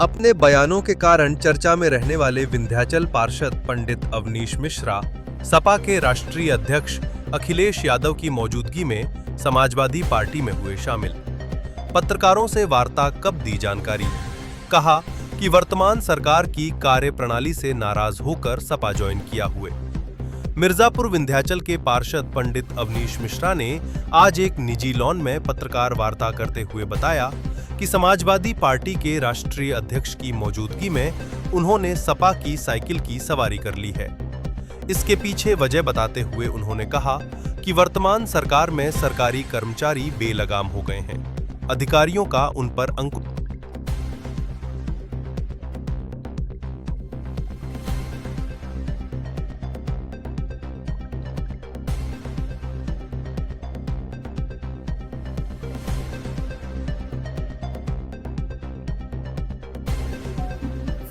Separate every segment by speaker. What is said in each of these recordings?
Speaker 1: अपने बयानों के कारण चर्चा में रहने वाले विंध्याचल पार्षद पंडित अवनीश मिश्रा सपा के राष्ट्रीय अध्यक्ष अखिलेश यादव की मौजूदगी में समाजवादी पार्टी में हुए शामिल। पत्रकारों से वार्ता कब दी जानकारी, कहा कि वर्तमान सरकार की कार्यप्रणाली से नाराज होकर सपा ज्वाइन किया हुए। मिर्जापुर विंध्याचल के पार्षद पंडित अवनीश मिश्रा ने आज एक निजी लॉन में पत्रकार वार्ता करते हुए बताया कि समाजवादी पार्टी के राष्ट्रीय अध्यक्ष की मौजूदगी में उन्होंने सपा की साइकिल की सवारी कर ली है। इसके पीछे वजह बताते हुए उन्होंने कहा कि वर्तमान सरकार में सरकारी कर्मचारी बेलगाम हो गए हैं, अधिकारियों का उन पर अंकुश।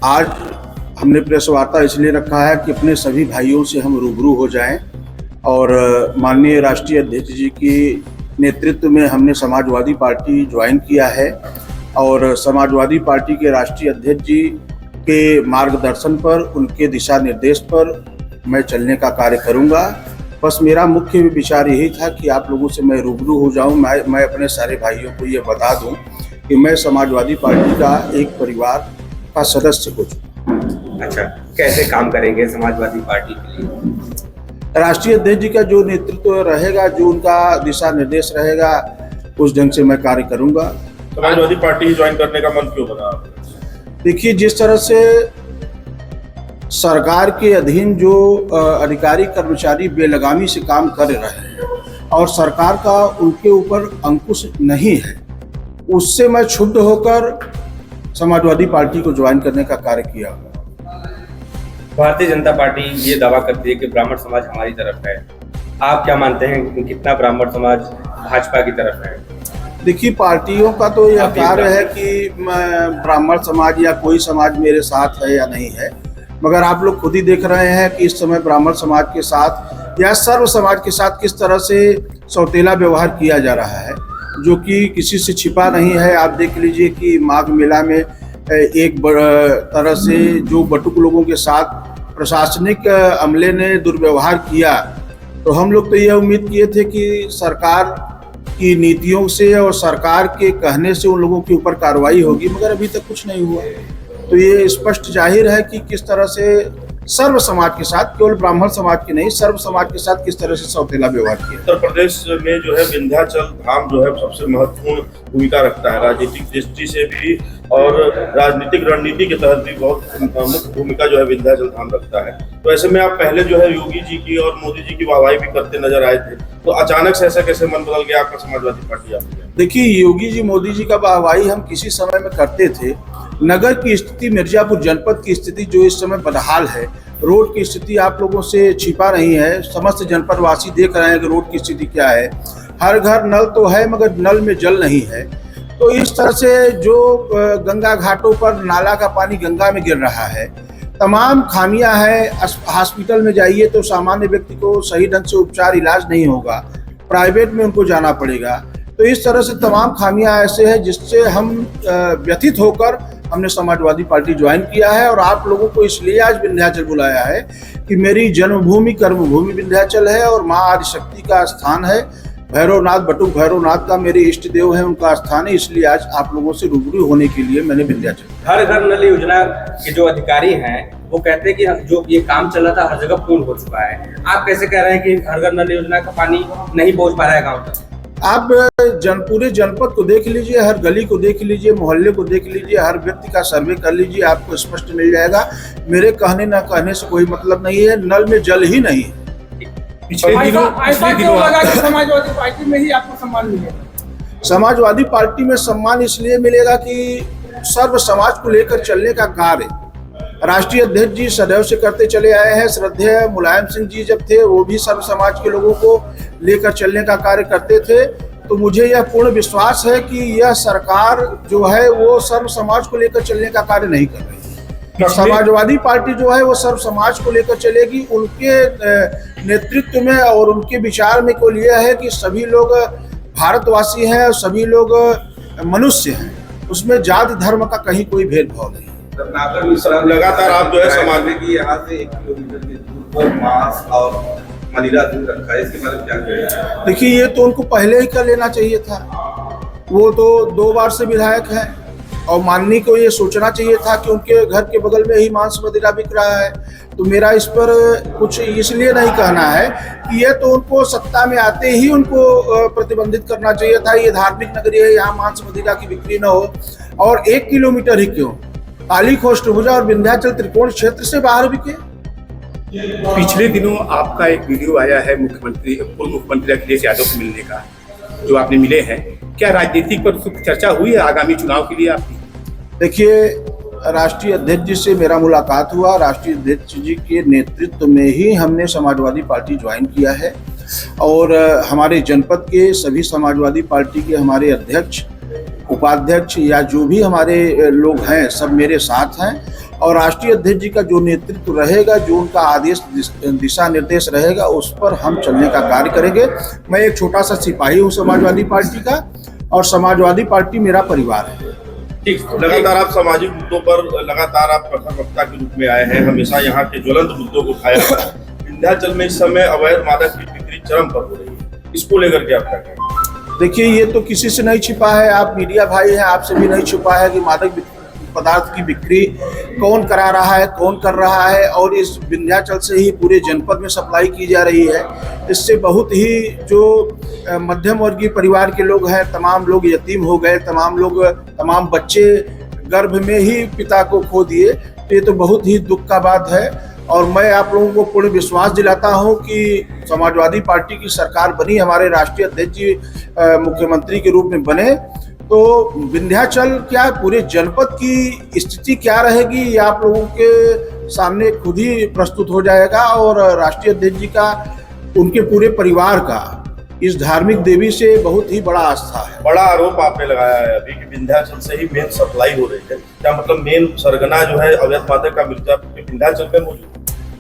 Speaker 2: आज हमने प्रेस वार्ता इसलिए रखा है कि अपने सभी भाइयों से हम रूबरू हो जाएं और माननीय राष्ट्रीय अध्यक्ष जी की नेतृत्व में हमने समाजवादी पार्टी ज्वाइन किया है और समाजवादी पार्टी के राष्ट्रीय अध्यक्ष जी के मार्गदर्शन पर, उनके दिशा निर्देश पर मैं चलने का कार्य करूंगा। बस मेरा मुख्य विचार यही था कि आप लोगों से मैं रूबरू हो जाऊं, मैं अपने सारे भाइयों को ये बता दूं कि मैं समाजवादी पार्टी का एक परिवार का सदस्य हो चुका।
Speaker 3: अच्छा, कैसे काम करेंगे समाजवादी पार्टी के लिए?
Speaker 2: राष्ट्रीय अध्यक्ष जी का जो नेतृत्व रहेगा, जो उनका दिशा निर्देश रहेगा, उस ढंग से मैं कार्य करूंगा।
Speaker 4: समाजवादी पार्टी ज्वाइन करने का मन क्यों बना?
Speaker 2: देखिए, जिस तरह से सरकार के अधीन जो अधिकारी कर्मचारी बेलगामी से काम कर रहे हैं और सरकार का उनके ऊपर अंकुश नहीं है, उससे मैं क्षुब्ध होकर समाजवादी पार्टी को ज्वाइन करने का कार्य किया।
Speaker 3: भारतीय जनता पार्टी ये दावा करती है कि ब्राह्मण समाज हमारी तरफ है। आप क्या मानते हैं कि कितना ब्राह्मण समाज भाजपा की तरफ है?
Speaker 2: देखिए, पार्टियों का तो यह कार्य है कि ब्राह्मण समाज या कोई समाज मेरे साथ है या नहीं है, मगर आप लोग खुद ही देख रहे हैं कि इस समय ब्राह्मण समाज के साथ या सर्व समाज के साथ किस तरह से सौतेला व्यवहार किया जा रहा है, जो कि किसी से छिपा नहीं है। आप देख लीजिए कि माघ मेला में एक तरह से जो बटुक लोगों के साथ प्रशासनिक अमले ने दुर्व्यवहार किया, तो हम लोग तो यह उम्मीद किए थे कि सरकार की नीतियों से और सरकार के कहने से उन लोगों के ऊपर कार्रवाई होगी, मगर अभी तक कुछ नहीं हुआ। तो ये स्पष्ट जाहिर है कि किस तरह से सर्व समाज के साथ, केवल ब्राह्मण समाज के नहीं, सर्व समाज के साथ किस तरह से सौतेला व्यवहार किया।
Speaker 4: उत्तर प्रदेश में जो है विंध्याचल धाम जो है सबसे महत्वपूर्ण भूमिका रखता है, राजनीतिक दृष्टि से भी और राजनीतिक रणनीति के तहत भी बहुत मुख्य भूमिका जो है विंध्याचल धाम रखता है। तो ऐसे में आप पहले जो है योगी जी की और मोदी जी की वाहवाही भी करते नजर आए थे, तो अचानक से ऐसा कैसे मन बदल गया आपका समाजवादी पार्टी आ गया?
Speaker 2: देखिए, योगी जी मोदी जी का वाहवाही हम किसी समय में करते थे। नगर की स्थिति, मिर्जापुर जनपद की स्थिति जो इस समय बदहाल है, रोड की स्थिति आप लोगों से छिपा नहीं है, समस्त जनपद वासी देख रहे हैं कि रोड की स्थिति क्या है। हर घर नल तो है मगर नल में जल नहीं है। तो इस तरह से जो गंगा घाटों पर नाला का पानी गंगा में गिर रहा है, तमाम खामियां हैं। हॉस्पिटल में जाइए तो सामान्य व्यक्ति को सही ढंग से उपचार इलाज नहीं होगा, प्राइवेट में उनको जाना पड़ेगा। तो इस तरह से तमाम खामियां ऐसे हैं जिससे हम व्यथित होकर हमने समाजवादी पार्टी ज्वाइन किया है। और आप लोगों को इसलिए आज विंध्याचल बुलाया है कि मेरी जन्मभूमि कर्मभूमि विंध्याचल है और माँ आदिशक्ति का स्थान है। भैरवनाथ, बटुक भैरवनाथ का मेरे इष्ट देव है, उनका स्थान है। इसलिए आज आप लोगों से रूबरू होने के लिए मैंने विंध्याचल।
Speaker 3: हर घर नल योजना के जो अधिकारी हैं वो कहते हैं कि जो ये काम चला था हर जगह पूर्ण हो चुका है। आप कैसे कह रहे हैं कि हर घर नल योजना का पानी नहीं पहुंच पा रहा है गाँव तक?
Speaker 2: आप पूरे जनपद को देख लीजिए, हर गली को देख लीजिए, मोहल्ले को देख लीजिए, हर व्यक्ति का सर्वे कर लीजिए, आपको स्पष्ट मिल जाएगा। मेरे कहने न कहने से कोई मतलब नहीं है, नल में जल ही नहीं है।
Speaker 5: पिछले दिनों लगा कि समाजवादी पार्टी में ही आपको सम्मान मिलेगा?
Speaker 2: समाजवादी पार्टी में सम्मान इसलिए मिलेगा कि सर्व समाज को लेकर चलने का कार्य राष्ट्रीय अध्यक्ष जी सदैव से करते चले आए हैं। श्रद्धेय मुलायम सिंह जी जब थे, वो भी सर्व समाज के लोगों को लेकर चलने का कार्य करते थे। तो मुझे यह पूर्ण विश्वास है कि यह सरकार जो है वो सर्व समाज को लेकर चलने का कार्य नहीं कर रही है। समाजवादी पार्टी जो है वो सर्व समाज को लेकर चलेगी। उनके नेतृत्व में और उनके विचार में केवल यह है कि सभी लोग भारतवासी हैं और सभी लोग मनुष्य हैं। उसमें जाति धर्म का कहीं कोई भेदभाव नहीं।
Speaker 4: लगातार आप जो है समाज में
Speaker 6: कि यहाँ से 1 किलोमीटर की दूर पर मांस और मदिरा दूर रखा है, इसके बारे में क्या कहेंगे?
Speaker 2: देखिए, ये तो उनको पहले ही कर लेना चाहिए था। वो तो 2 बार से विधायक हैं और माननीय को ये सोचना चाहिए था कि उनके घर के बगल में ही मांस मदिरा बिक रहा है। तो मेरा इस पर कुछ इसलिए नहीं कहना है कि ये तो उनको सत्ता में आते ही उनको प्रतिबंधित करना चाहिए था। ये धार्मिक नगरी है, यहाँ मांस मदिरा की बिक्री न हो। और 1 किलोमीटर ही क्यों, काली खोष्टभुजा और विंध्याचल त्रिकोण क्षेत्र से बाहर बिके।
Speaker 7: पिछले दिनों आपका एक वीडियो आया है पूर्व मुख्यमंत्री अखिलेश यादव से मिलने का, जो आपने मिले हैं। क्या राजनीतिक पर चर्चा हुई है आगामी चुनाव के लिए आपकी?
Speaker 2: देखिए, राष्ट्रीय अध्यक्ष जी से मेरा मुलाकात हुआ। राष्ट्रीय अध्यक्ष जी के नेतृत्व में ही हमने समाजवादी पार्टी ज्वाइन किया है और हमारे जनपद के सभी समाजवादी पार्टी के हमारे अध्यक्ष, उपाध्यक्ष या जो भी हमारे लोग हैं, सब मेरे साथ हैं। और राष्ट्रीय अध्यक्ष जी का जो नेतृत्व रहेगा, जो उनका आदेश दिशा निर्देश रहेगा, उस पर हम चलने का कार्य करेंगे। मैं एक छोटा सा सिपाही हूँ समाजवादी पार्टी का और समाजवादी पार्टी मेरा परिवार है।
Speaker 4: लगातार आप सामाजिक मुद्दों पर लगातार आप प्रखर वक्ता के रूप में आए हैं, हमेशा यहाँ के ज्वलंत मुद्दों को उठाया है। विंध्याचल में इस समय अवैध मादक की बिक्री चरम पर हो रही है, इसको लेकर के आप क्या कहेंगे?
Speaker 2: देखिए, ये तो किसी से नहीं छिपा है, आप मीडिया भाई हैं, आपसे भी नहीं छिपा है कि मादक पदार्थ की बिक्री कौन करा रहा है, कौन कर रहा है। और इस विंध्याचल से ही पूरे जनपद में सप्लाई की जा रही है। इससे बहुत ही जो मध्यम वर्गीय परिवार के लोग हैं, तमाम लोग यतीम हो गए, तमाम बच्चे गर्भ में ही पिता को खो दिए। तो ये तो बहुत ही दुख का बात है। और मैं आप लोगों को पूर्ण विश्वास दिलाता हूं कि समाजवादी पार्टी की सरकार बनी, हमारे राष्ट्रीय अध्यक्ष जी मुख्यमंत्री के रूप में बने, तो विंध्याचल क्या पूरे जनपद की स्थिति क्या रहेगी, ये आप लोगों के सामने खुद ही प्रस्तुत हो जाएगा। और राष्ट्रीय अध्यक्ष जी का, उनके पूरे परिवार का इस धार्मिक देवी से बहुत ही बड़ा आस्था है।
Speaker 4: बड़ा आरोप आपने लगाया है अभी कि विंध्याचल से ही मेन सप्लाई हो रही है। क्या मतलब मेन सरगना जो है अवैध मादक का मिर्जापुर के विंध्याचल में मौजूद?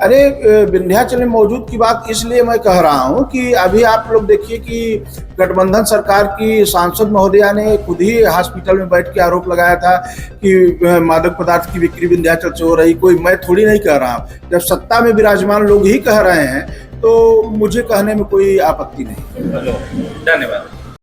Speaker 2: अरे, विंध्याचल में मौजूद की बात इसलिए मैं कह रहा हूं कि अभी आप लोग देखिए कि गठबंधन सरकार की सांसद महोदया ने खुद ही हॉस्पिटल में बैठ के आरोप लगाया था कि मादक पदार्थ की बिक्री विंध्याचल से हो रही। कोई मैं थोड़ी नहीं कह रहा हूं। जब सत्ता में विराजमान लोग ही कह रहे हैं तो मुझे कहने में कोई आपत्ति नहीं।
Speaker 3: धन्यवाद।